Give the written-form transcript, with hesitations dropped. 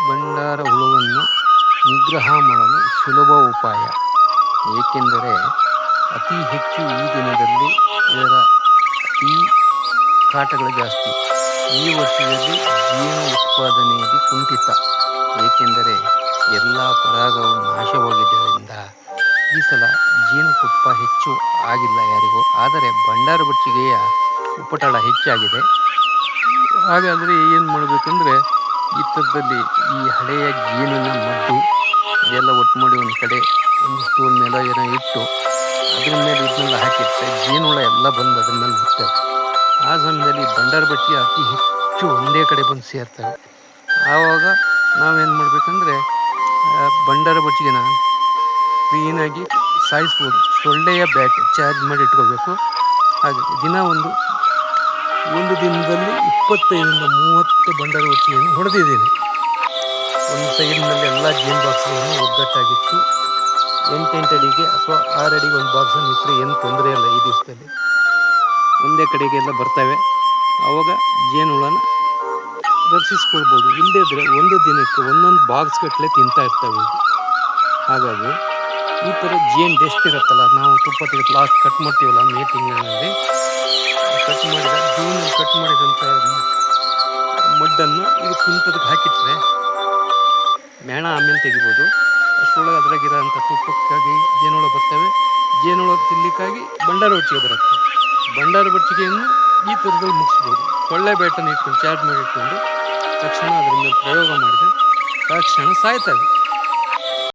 ಭಂಡಾರ ಹುಳುವನ್ನು ನಿಗ್ರಹ ಮಾಡಲು ಸುಲಭ ಉಪಾಯ. ಏಕೆಂದರೆ ಅತಿ ಹೆಚ್ಚು ಈ ದಿನದಲ್ಲಿ ಇದರ ಅತಿ ಕಾಟಗಳು ಜಾಸ್ತಿ. ಈ ವರ್ಷದಲ್ಲಿ ಜೇನು ಉತ್ಪಾದನೆಯಲ್ಲಿ ಕುಂಠಿತ, ಏಕೆಂದರೆ ಎಲ್ಲ ಪರಾಗವು ನಾಶವಾಗಿದ್ದರಿಂದ ಈ ಸಲ ಜೇನುತುಪ್ಪ ಹೆಚ್ಚು ಆಗಿಲ್ಲ ಯಾರಿಗೂ. ಆದರೆ ಭಂಡಾರ ಬಚ್ಚಿಗೆಯ ಉಪಟಳ ಹೆಚ್ಚಾಗಿದೆ. ಹಾಗಾದರೆ ಏನು ಮಾಡಬೇಕಂದ್ರೆ, ಈ ಥರದಲ್ಲಿ ಈ ಹಳೆಯ ಜೇನಿನ ಮದ್ದು ಇದೆಲ್ಲ ಒಟ್ಟು ಮಾಡಿ ಒಂದು ಕಡೆ ಒಂದು ಸ್ಟೂಲ್ ಮೇಲೆ ಏನೋ ಇಟ್ಟು ಅದ್ರ ಮೇಲೆ ಇದನ್ನೆಲ್ಲ ಹಾಕಿಟ್ಟರೆ ಜೇನುಹುಳ ಎಲ್ಲ ಬಂದು ಅದ್ರ ಮೇಲೆ ಬಿಡ್ತವೆ. ಆ ಸಮಯದಲ್ಲಿ ಭಂಡಾರ ಬಚ್ಚಿಗೆ ಅತಿ ಹೆಚ್ಚು ಒಂದೇ ಕಡೆ ಬಂದು ಸೇರ್ತವೆ. ಆವಾಗ ನಾವೇನು ಮಾಡಬೇಕಂದ್ರೆ, ಭಂಡಾರ ಬಚ್ಚಿಗೆನ ಕ್ಲೀನಾಗಿ ಸಾಯಿಸ್ಬೋದು. ಸೊಳ್ಳೆಯ ಬ್ಯಾಟ್ ಚಾರ್ಜ್ ಮಾಡಿ ಇಟ್ಕೋಬೇಕು. ಹಾಗೆ ದಿನ ಒಂದು ದಿನದಲ್ಲಿ 25-30 ಭಂಡಾರ ಬಚ್ಚಿಗೆಯನ್ನು ಹೊಡೆದಿದ್ದೀನಿ. ಒಂದು ಸೈಡ್ನಲ್ಲಿ ಎಲ್ಲ ಜೇನು ಬಾಕ್ಸ್ಗಳನ್ನು ಒಗ್ಗಟ್ಟಾಗಿಟ್ಟು 8 ಅಡಿಗೆ ಅಥವಾ 6 ಅಡಿಗೆ ಒಂದು ಬಾಕ್ಸನ್ನು ಇಟ್ಟರೆ ಏನು ತೊಂದರೆ ಇಲ್ಲ. ಈ ದಿವಸದಲ್ಲಿ ಒಂದೇ ಕಡೆಗೆಲ್ಲ ಬರ್ತವೆ. ಆವಾಗ ಜೇನುಹುಳನ ರಕ್ಷಿಸ್ಕೊಳ್ಬೋದು. ಇಲ್ಲದೇ ಇದ್ದರೆ ಒಂದು ದಿನಕ್ಕೆ ಒಂದೊಂದು ಬಾಕ್ಸ್ ಗಟ್ಟಲೆ ತಿಂತಾ ಇರ್ತವೆ. ಹಾಗಾಗಿ ಈ ಥರ ಜೇನು ಡೆಸ್ಟ್ ಇರುತ್ತಲ್ಲ, ನಾವು ತುಪ್ಪ ತೆಗೆದು ಲಾಸ್ಟ್ ಕಟ್ ಮಾಡ್ತೀವಲ್ಲ ಮೇ ತಿಂಗಳಿನಲ್ಲಿ, ಜೂನಲ್ಲಿ ಕಟ್ ಮಾಡಿದಂಥ ಮಡ್ಡನ್ನು ಇದು ತಿಂತದಕ್ಕೆ ಹಾಕಿಟ್ರೆ ಮೇಣ ಆಮೇಲೆ ತೆಗಿಬೋದು. ಅಷ್ಟರೊಳಗೆ ಅದ್ರಾಗಿರೋಂಥ ತುಪ್ಪಕ್ಕಾಗಿ ಜೇನುಹುಳ ಬರ್ತವೆ. ಜೇನುಹುಳ ತಿನ್ನಲಿಕ್ಕಾಗಿ ಭಂಡಾರ ಬಚ್ಚಿಗೆ ಬರುತ್ತೆ. ಭಂಡಾರ ಬಚ್ಚಿಗೆಯನ್ನು ಈ ಥರದಲ್ಲಿ ಮುಗಿಸ್ಬೋದು. ಸೊಳ್ಳೆ ಬ್ಯಾಟನ್ನು ಇಟ್ಕೊಂಡು ಚಾರ್ಜ್ ಮಾಡಿ ಇಟ್ಕೊಂಡು ತಕ್ಷಣ ಅದ್ರ ಮೇಲೆ ಪ್ರಯೋಗ ಮಾಡಿದರೆ ತಕ್ಷಣ ಸಾಯ್ತವೆ.